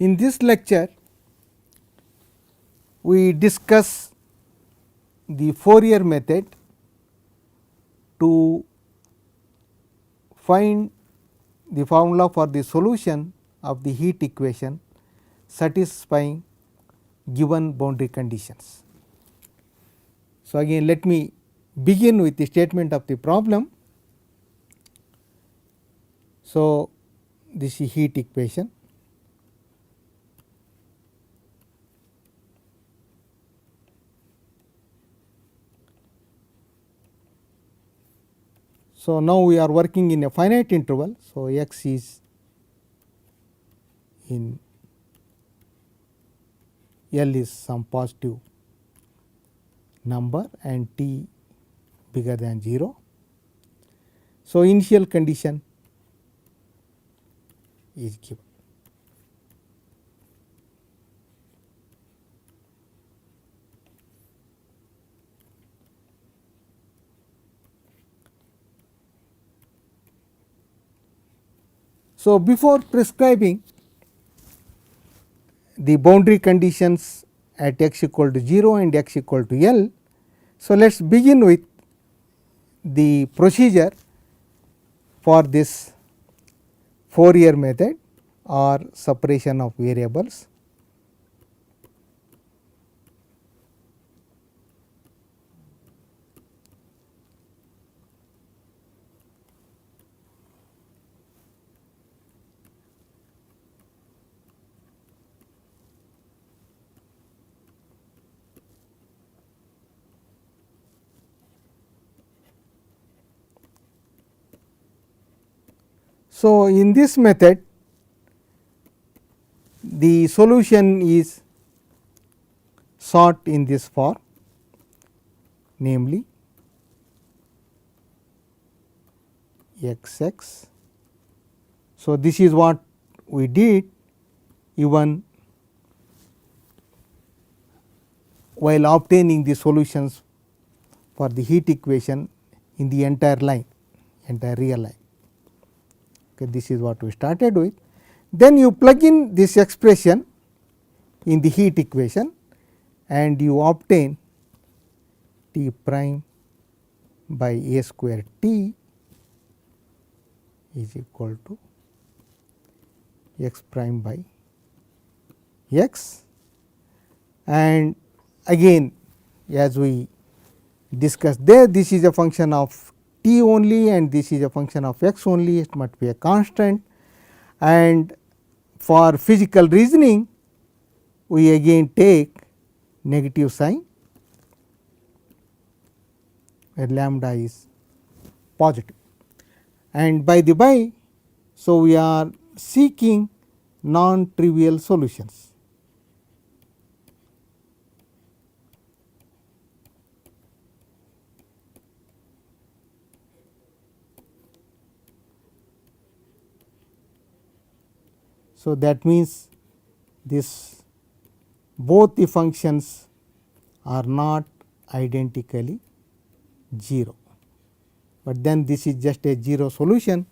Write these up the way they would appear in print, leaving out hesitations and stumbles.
In this lecture, we discuss the Fourier method to find the formula for the solution of the heat equation satisfying given boundary conditions. So, again let me begin with the statement of the problem. So, this is heat equation. So, now we are working in a finite interval. So, x is in L is some positive number and t bigger than 0. So, initial condition is given. So, before prescribing the boundary conditions at x equal to 0 and x equal to L. So, let us begin with the procedure for this Fourier method or separation of variables. So, in this method the solution is sought in this form, namely x x. So, this is what we did even while obtaining the solutions for the heat equation in the entire line, entire real line. Okay, this is what we started with. Then you plug in this expression in the heat equation and you obtain T prime by a square T is equal to x prime by x, and again as we discussed there, this is a function of t only and this is a function of x only, it must be a constant. And for physical reasoning we again take negative sign where lambda is positive. And by the by, so we are seeking non-trivial solutions. So, that means this both the functions are not identically 0, but then this is just a 0 solution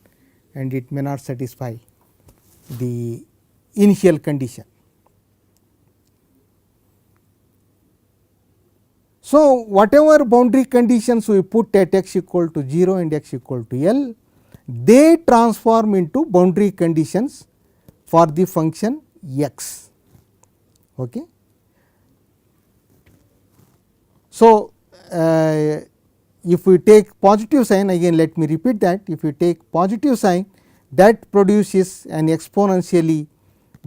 and it may not satisfy the initial condition. So, whatever boundary conditions we put at x equal to 0 and x equal to L, they transform into boundary conditions for the function x. Okay. So, if we take positive sign, again let me repeat that, if we take positive sign, that produces an exponentially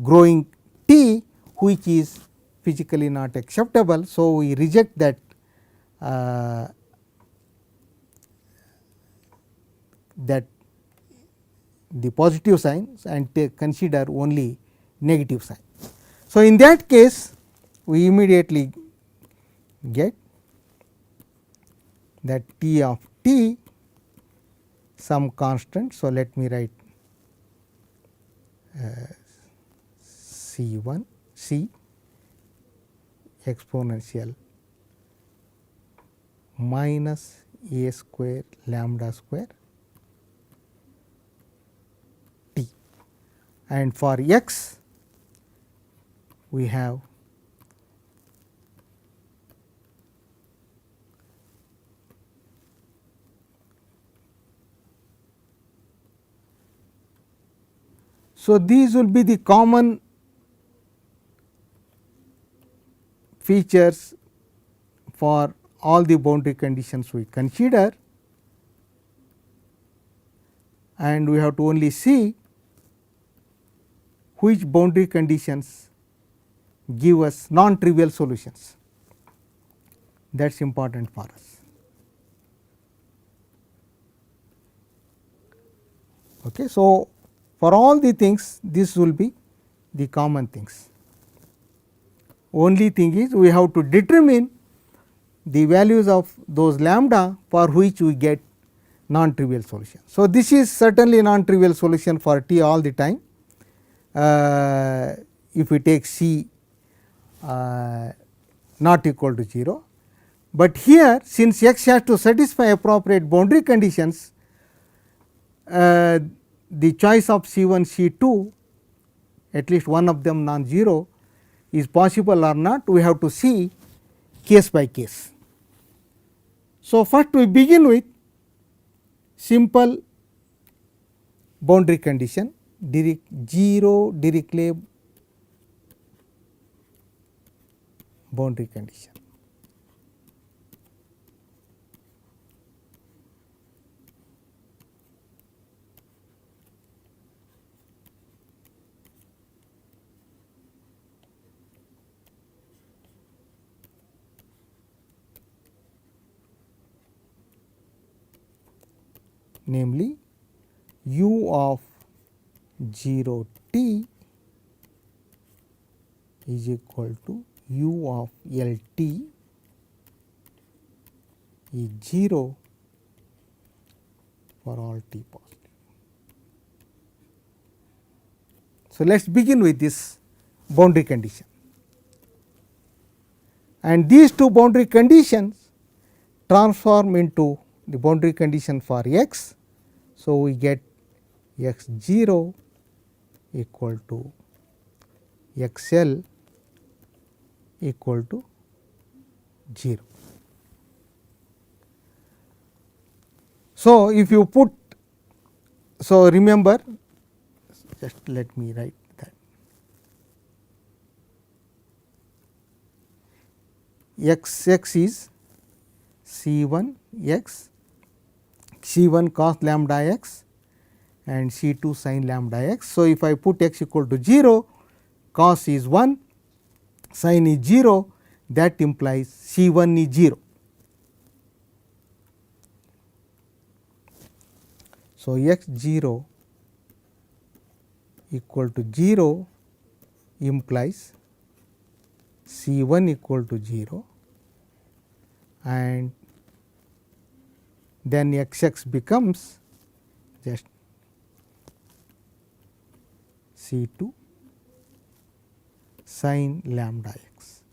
growing t which is physically not acceptable. So, we reject that the positive signs and consider only negative sign. So, in that case we immediately get that t of t some constant. So, let me write C1 C exponential minus a square lambda square t, and for x we have so these will be the common features for all the boundary conditions we consider, and we have to only see which boundary conditions give us non-trivial solutions. That is important for us. Okay. So, for all the things this will be the common things. Only thing is we have to determine the values of those lambda for which we get non-trivial solution. So, this is certainly non-trivial solution for t all the time. If we take c not equal to 0, but here since x has to satisfy appropriate boundary conditions, the choice of C1, C2, at least one of them non-zero, is possible or not, we have to see case by case. So, first we begin with simple boundary condition, zero Dirichlet boundary condition. Namely u of 0 t is equal to u of L t is 0 for all t positive. So, let us begin with this boundary condition, and these two boundary conditions transform into the boundary condition for x. So, we get x 0 equal to x L equal to 0. So, if you put, so remember, just let me write that x x is C1 x, C1 cos lambda x and C2 sin lambda x. So, if I put x equal to 0, cos is 1, sin is 0, that implies C1 is 0. So, x 0 equal to 0 implies C1 equal to 0, and then x x becomes just C2 sin lambda x.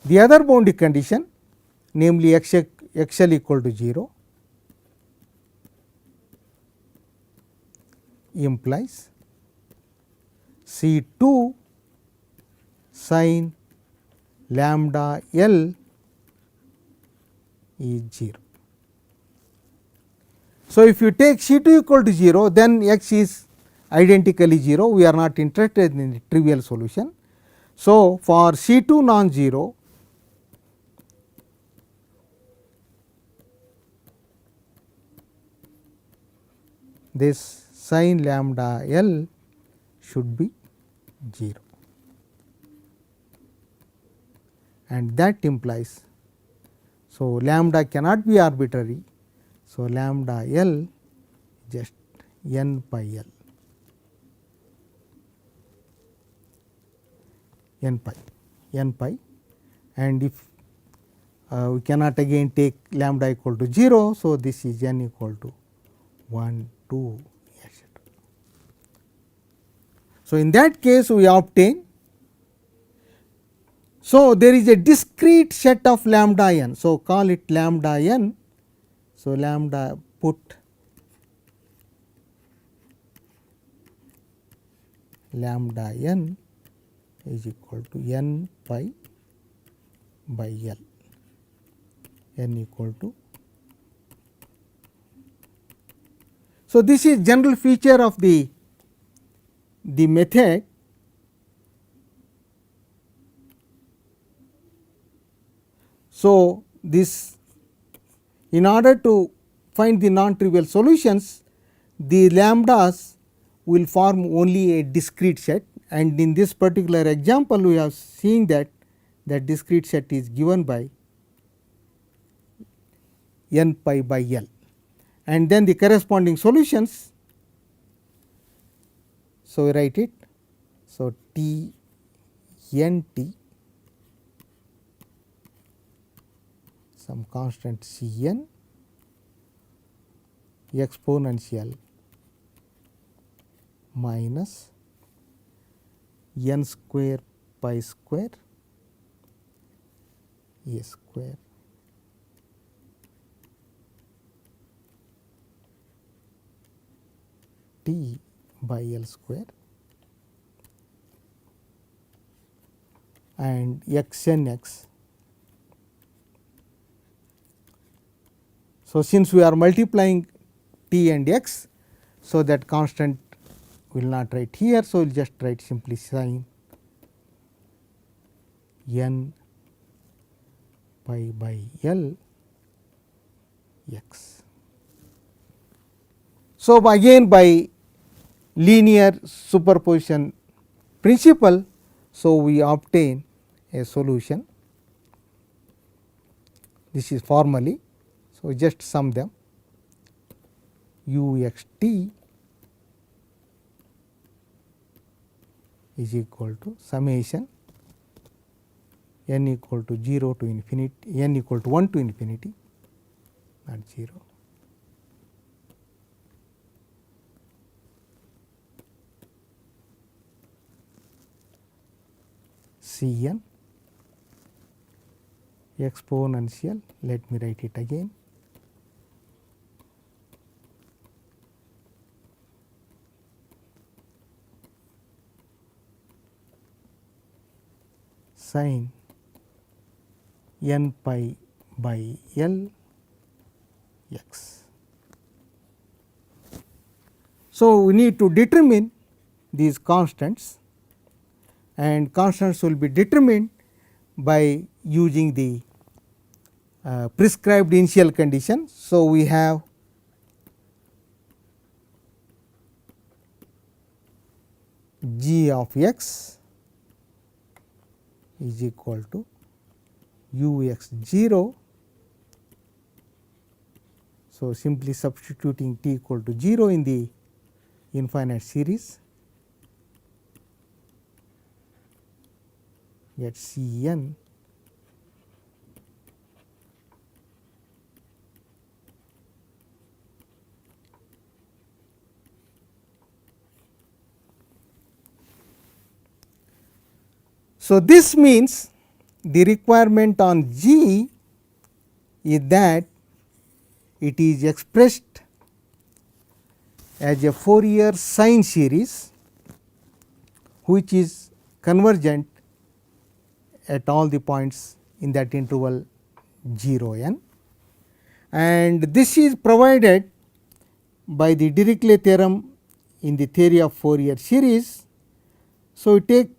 The other boundary condition, namely x L equal to 0, implies C2 sin lambda L is 0. So, if you take C2 equal to 0, then x is identically 0, we are not interested in the trivial solution. So, for C2 non-zero, this sin lambda L should be 0, and that implies, so lambda cannot be arbitrary. So, lambda L just n pi L, n pi, and if we cannot again take lambda equal to 0. So, this is n equal to 1, 2, etc. So, in that case we obtain, so there is a discrete set of lambda n. So, call it lambda n. So, lambda put lambda n is equal to n pi by L, n equal to. So, this is general feature of the method. So, this, in order to find the non-trivial solutions, the lambdas will form only a discrete set, and in this particular example we have seen that discrete set is given by n pi by L, and then the corresponding solutions. So, we write it. So, T n t, some constant C n exponential minus n square pi square a square t by L square and x n x. So, since we are multiplying t and x, so that constant will not write here. So, we will just write simply sin n pi by L x. So, again by linear superposition principle, so we obtain a solution. This is formally. So, just sum them. U x t is equal to summation n equal to 0 to infinity, n equal to 1 to infinity, not 0, C n exponential, let me write it again, sin n pi by L x. So, we need to determine these constants, and constants will be determined by using the prescribed initial condition. So, we have g of x is equal to u x 0. So, simply substituting t equal to 0 in the infinite series, get C n So, this means the requirement on G is that it is expressed as a Fourier sine series which is convergent at all the points in that interval 0 n, and this is provided by the Dirichlet theorem in the theory of Fourier series. So, we take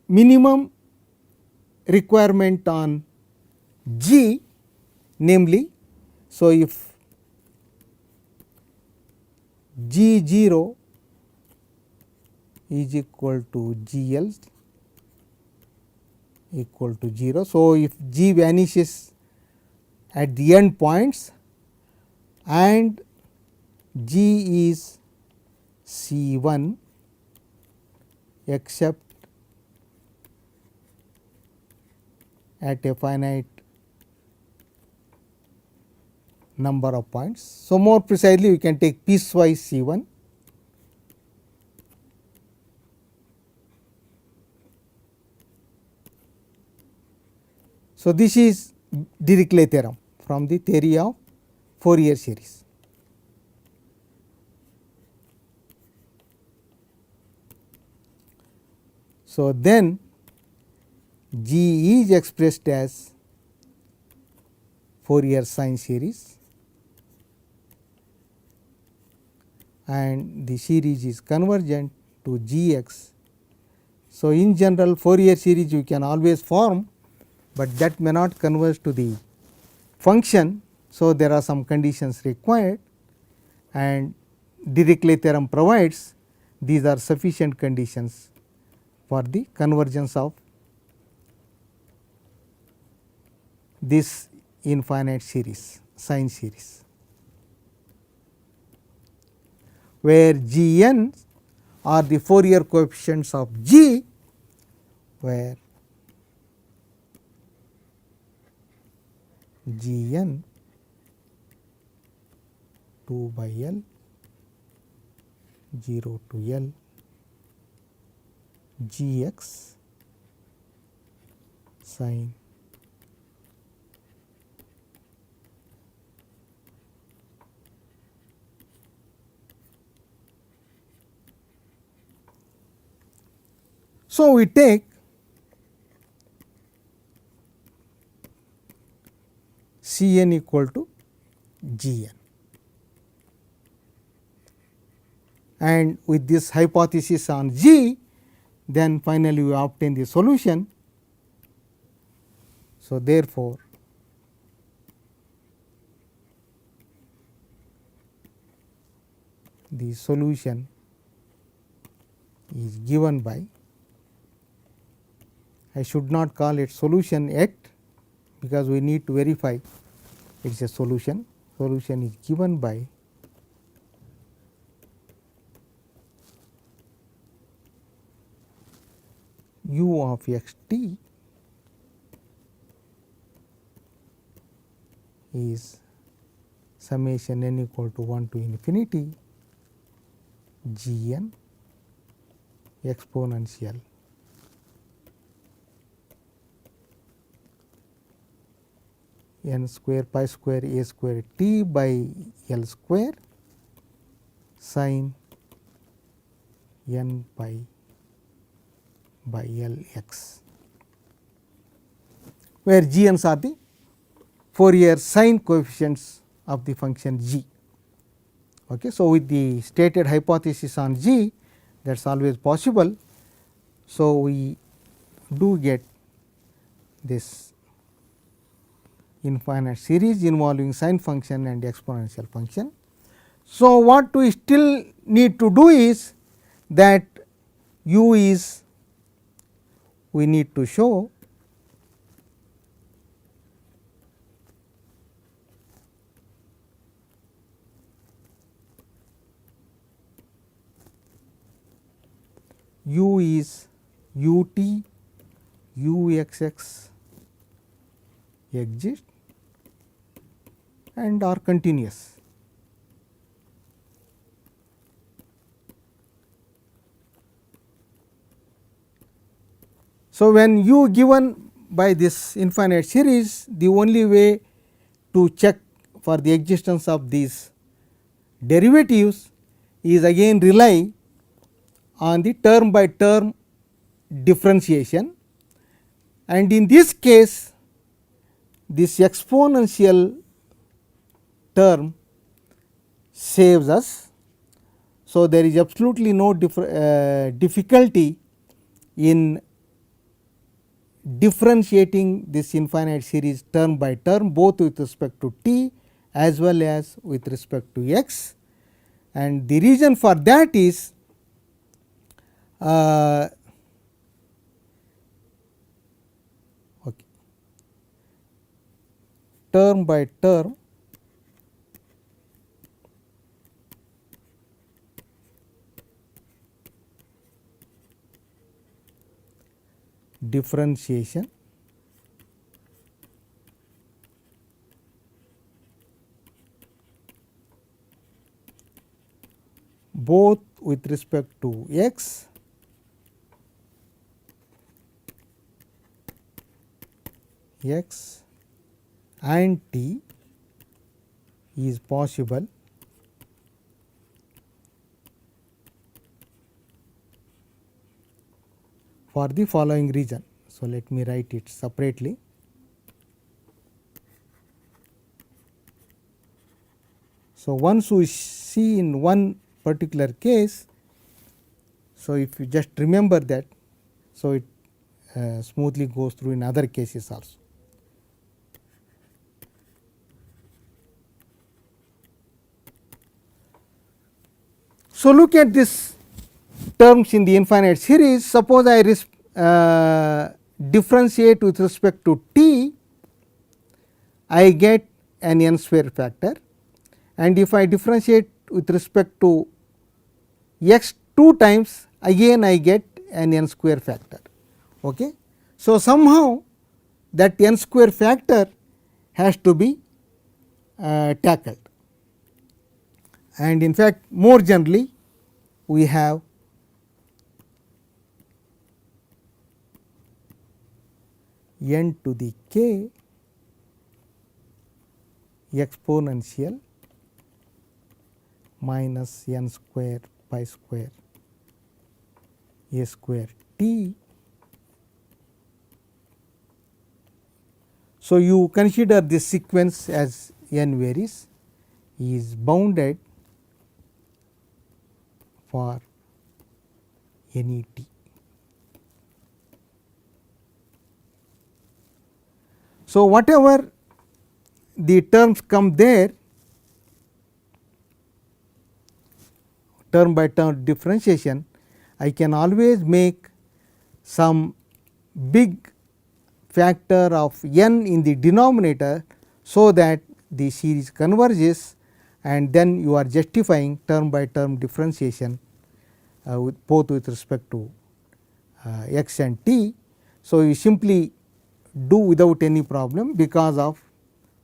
minimum requirement on G, namely, so if G 0 is equal to G L equal to 0. So, if G vanishes at the end points and G is C 1 except at a finite number of points. So, more precisely we can take piecewise C 1. So, this is Dirichlet theorem from the theory of Fourier series. So, then G is expressed as Fourier sine series, and the series is convergent to Gx. So, in general Fourier series you can always form, but that may not converge to the function. So, there are some conditions required, and Dirichlet theorem provides these are sufficient conditions for the convergence of this infinite series, sine series, where Gn are the Fourier coefficients of G, where Gn 2 by L 0 to L Gx sine So, we take Cn equal to Gn, and with this hypothesis on G, then finally we obtain the solution. So, therefore, the solution is given by, I should not call it solution yet, because we need to verify it is a solution. Solution is given by u of x t is summation n equal to 1 to infinity g n exponential n square pi square a square t by L square sin n pi by L x, where g n's are the Fourier sine coefficients of the function g. Okay. So, with the stated hypothesis on g, that is always possible. So, we do get this infinite series involving sine function and exponential function. So, what we still need to do is that u is, we need to show u is u t u x x exist and are continuous. So, when u given by this infinite series, the only way to check for the existence of these derivatives is again rely on the term by term differentiation, and in this case this exponential term saves us. So, there is absolutely no difficulty in differentiating this infinite series term by term, both with respect to t as well as with respect to x, and the reason for that is okay, term by term differentiation both with respect to x and t is possible for the following region. So, let me write it separately. So, once we see in one particular case, so if you just remember that, so it smoothly goes through in other cases also. So, look at this terms in the infinite series. Suppose I differentiate with respect to t, I get an n square factor, and if I differentiate with respect to x 2 times, again I get an n square factor. Okay. So, somehow that n square factor has to be tackled, and in fact more generally we have n to the k exponential minus n square pi square a square t. So, you consider this sequence as n varies is bounded for any t. So, whatever the terms come there, term by term differentiation, I can always make some big factor of n in the denominator, so that the series converges, and then you are justifying term by term differentiation with both with respect to x and t. So, you simply do without any problem because of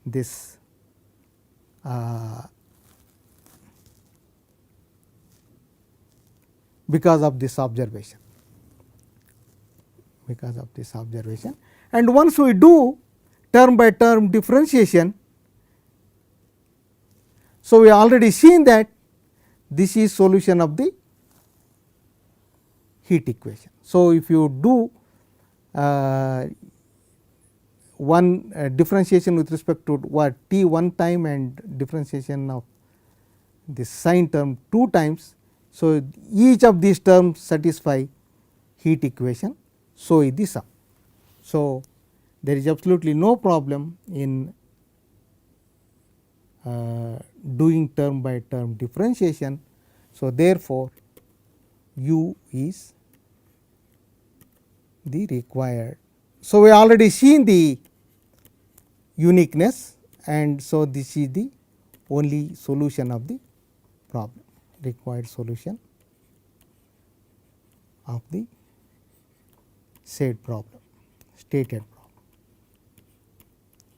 this observation, and once we do term by term differentiation, so we already seen that this is solution of the heat equation. So, if you do one differentiation with respect to what t one time and differentiation of the sine term 2 times. So, each of these terms satisfy heat equation, so is the sum. So, there is absolutely no problem in doing term by term differentiation. So, therefore, u is the required. So, we already seen the uniqueness, and so this is the only solution of the problem, required solution of the said problem, stated problem.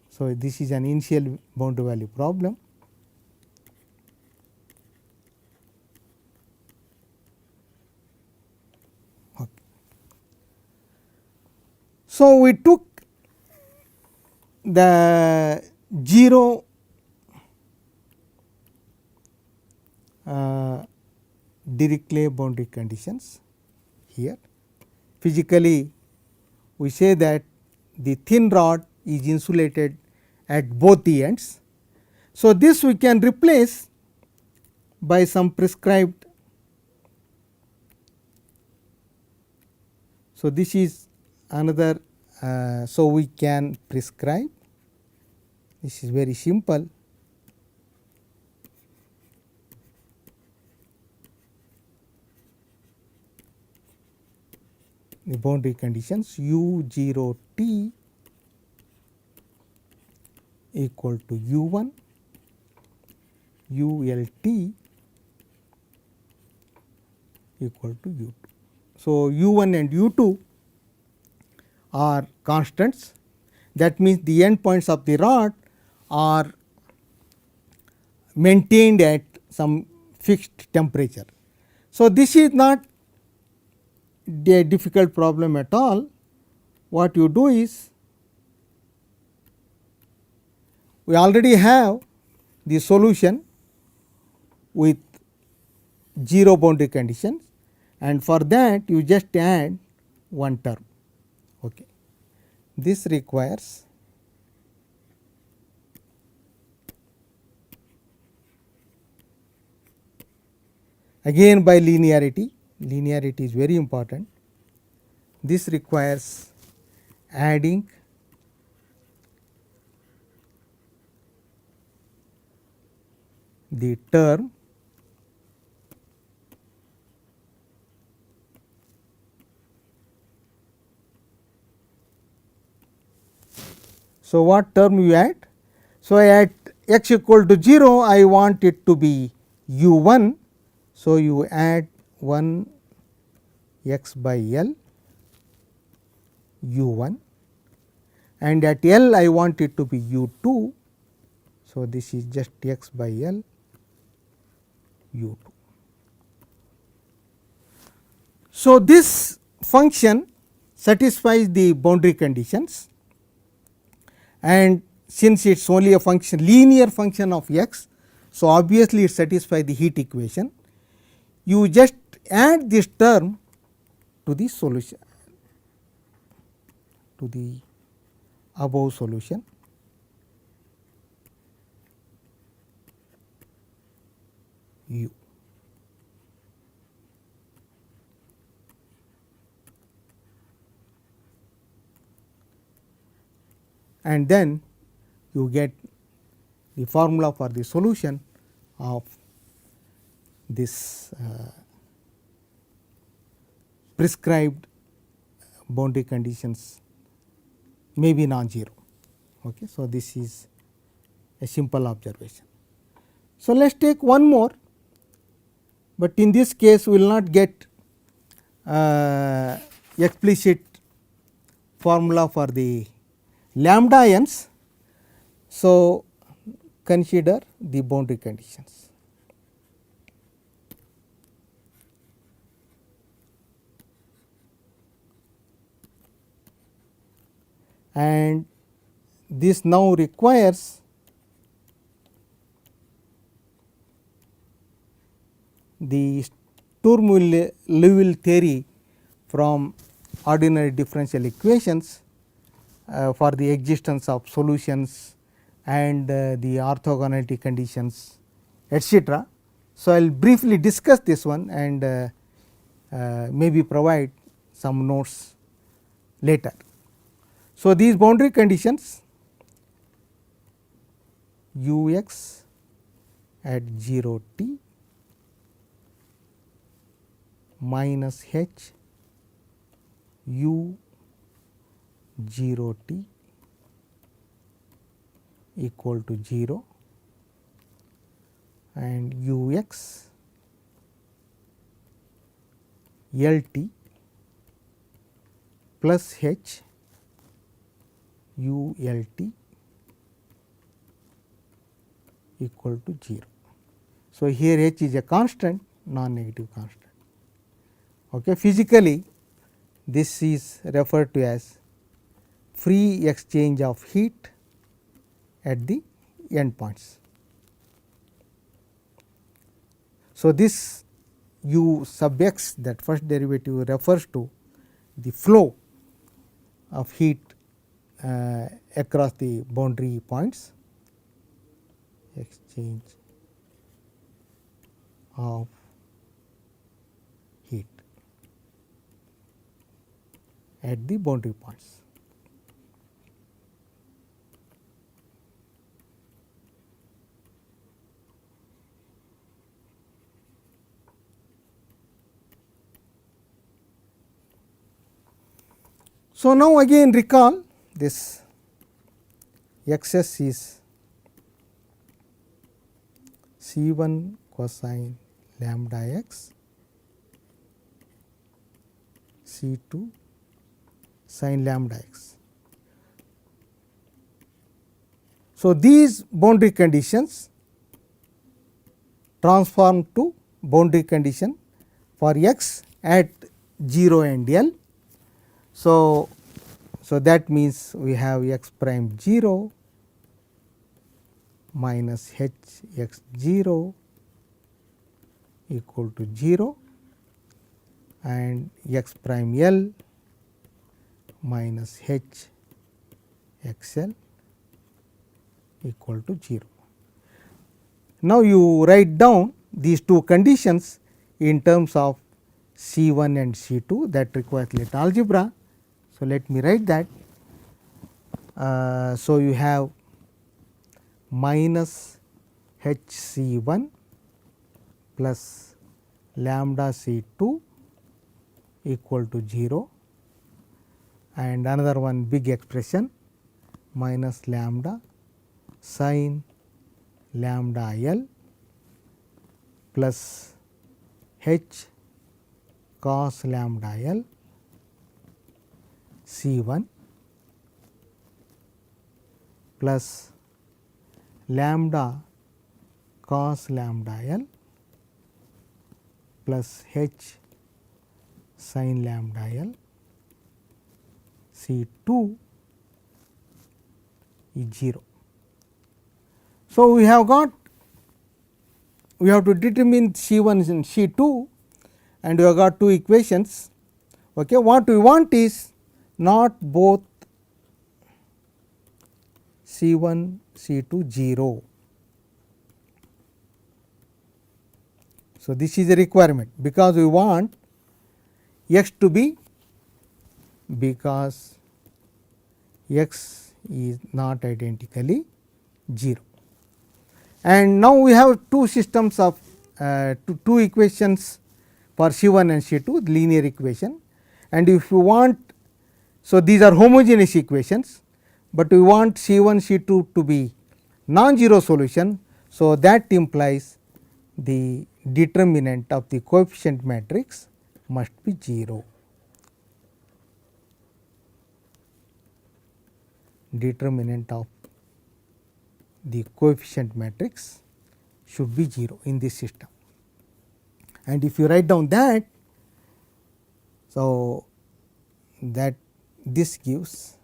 So, this is an initial boundary value problem. Okay. So, we took the 0 Dirichlet boundary conditions here. Physically, we say that the thin rod is insulated at both the ends. So, this we can replace by some prescribed. So, this is another. So, we can prescribe, this is very simple. The boundary conditions u0 t equal to u1 ult equal to u2. So, u1 and u2 are constants, that means the endpoints of the rod are maintained at some fixed temperature. So, this is not a difficult problem at all. What you do is, we already have the solution with 0 boundary conditions, and for that you just add one term. Okay. This requires again by linearity. Linearity is very important. This requires adding the term so what term you add? So at x equal to 0 I want it to be u1. So you add 1 x by L u1, and at L I want it to be u2. So this is just x by L u2. So this function satisfies the boundary conditions, and since it is only a function, linear function of x, so obviously it satisfies the heat equation. You just add this term to the solution, to the above solution, u. And then you get the formula for the solution of this prescribed boundary conditions may be non-zero. Okay. So this is a simple observation. So let us take one more, but in this case we will not get explicit formula for the lambda n's. So consider the boundary conditions. And this now requires the Sturm-Liouville theory from ordinary differential equations for the existence of solutions and the orthogonality conditions, etc. So I will briefly discuss this one and maybe provide some notes later. So these boundary conditions ux at 0 t minus h u 0 t equal to 0 and ux L t plus h u L t equal to 0. So here h is a constant, non-negative constant. Okay. Physically this is referred to as free exchange of heat at the end points. So this u sub x, that first derivative, refers to the flow of heat across the boundary points, exchange of heat at the boundary points. So now again recall this xs is C1 cosine lambda x, C2 sin lambda x. So these boundary conditions transform to boundary condition for x at 0 and L. So that means we have x prime 0 minus h x 0 equal to 0 and x prime L minus h x l equal to 0. Now, you write down these two conditions in terms of C 1 and C 2 that requires little algebra. So, let me write that. So, you have minus h C 1 plus lambda C 2 equal to 0, and another one big expression minus lambda sin lambda L plus h cos lambda L C 1 plus lambda cos lambda L plus h sin lambda L C 2 is 0. So, we have to determine C 1 and C 2, and we have got two equations. Okay. What we want is not both C 1 C 2 0. So, this is a requirement because we want x to be, because x is not identically 0. And now, we have two systems of two equations for C 1 and C 2 linear equation, and if you want, so these are homogeneous equations, but we want C 1 C 2 to be non-zero solution. So, that implies the determinant of the coefficient matrix must be 0. Determinant of the coefficient matrix should be 0 in this system. And if you write down that, so that this gives,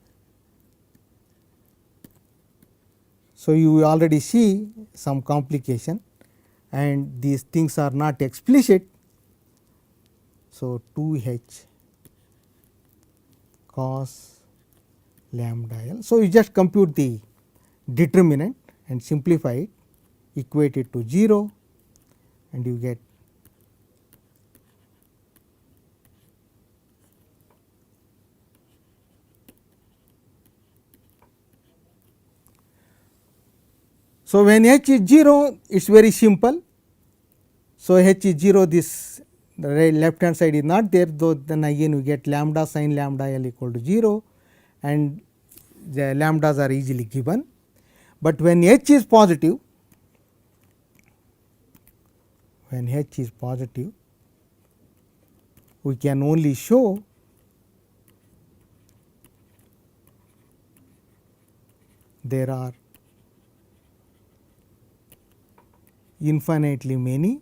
so you already see some complication and these things are not explicit. So, 2h cos lambda L. So, you just compute the determinant and simplify it, equate it to 0, and you get so when h is 0, it is very simple. So, h is 0, this the left hand side is not there, though then again we get lambda sin lambda L equal to 0, and the lambdas are easily given. But when h is positive, we can only show there are infinitely many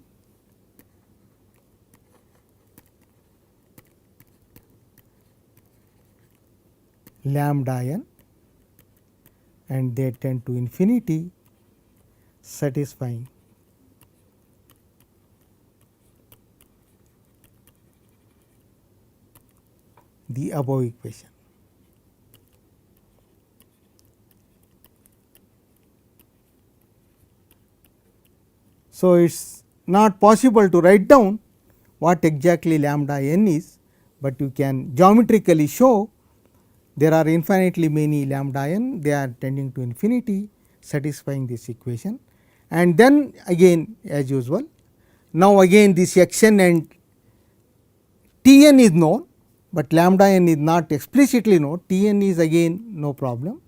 lambda n, and they tend to infinity, satisfying the above equation. So, it is not possible to write down what exactly lambda n is, but you can geometrically show there are infinitely many lambda n, they are tending to infinity, satisfying this equation. And then again as usual, now again this x n and T n is known, but lambda n is not explicitly known. T n is again no problem.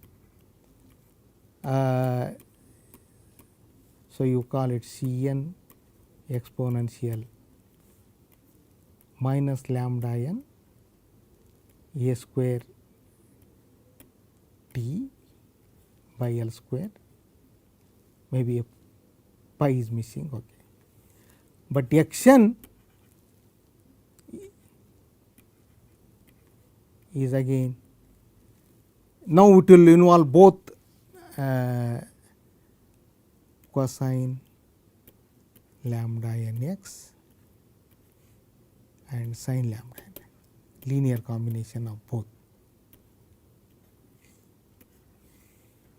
So, you call it C n exponential minus lambda n a square t by L square, maybe a pi is missing, okay. But x n is again, now it will involve both cosine lambda n x and sin lambda n, linear combination of both.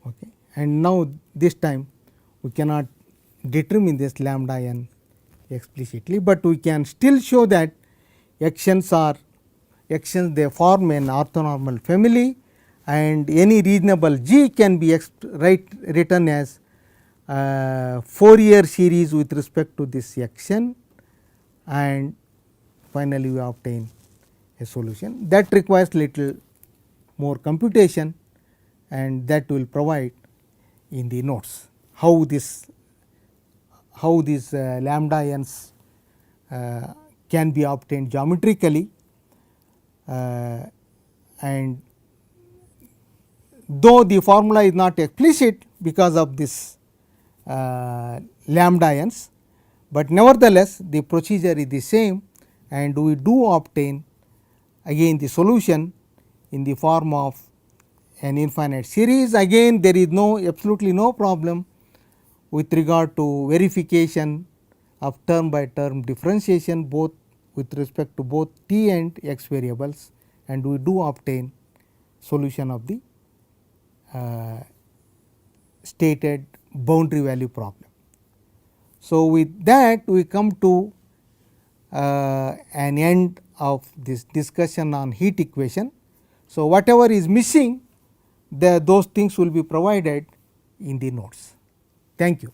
Okay. And now this time we cannot determine this lambda n explicitly, but we can still show that actions they form an orthonormal family, and any reasonable G can be written as Fourier series with respect to this action, and finally we obtain a solution. That requires little more computation, and that will provide in the notes how these lambda n's can be obtained geometrically, and though the formula is not explicit because of this lambda n's, but nevertheless the procedure is the same, and we do obtain again the solution in the form of an infinite series. Again there is absolutely no problem with regard to verification of term by term differentiation, both with respect to both t and x variables, and we do obtain solution of the stated boundary value problem. So, with that we come to an end of this discussion on heat equation. So, whatever is missing, those things will be provided in the notes. Thank you.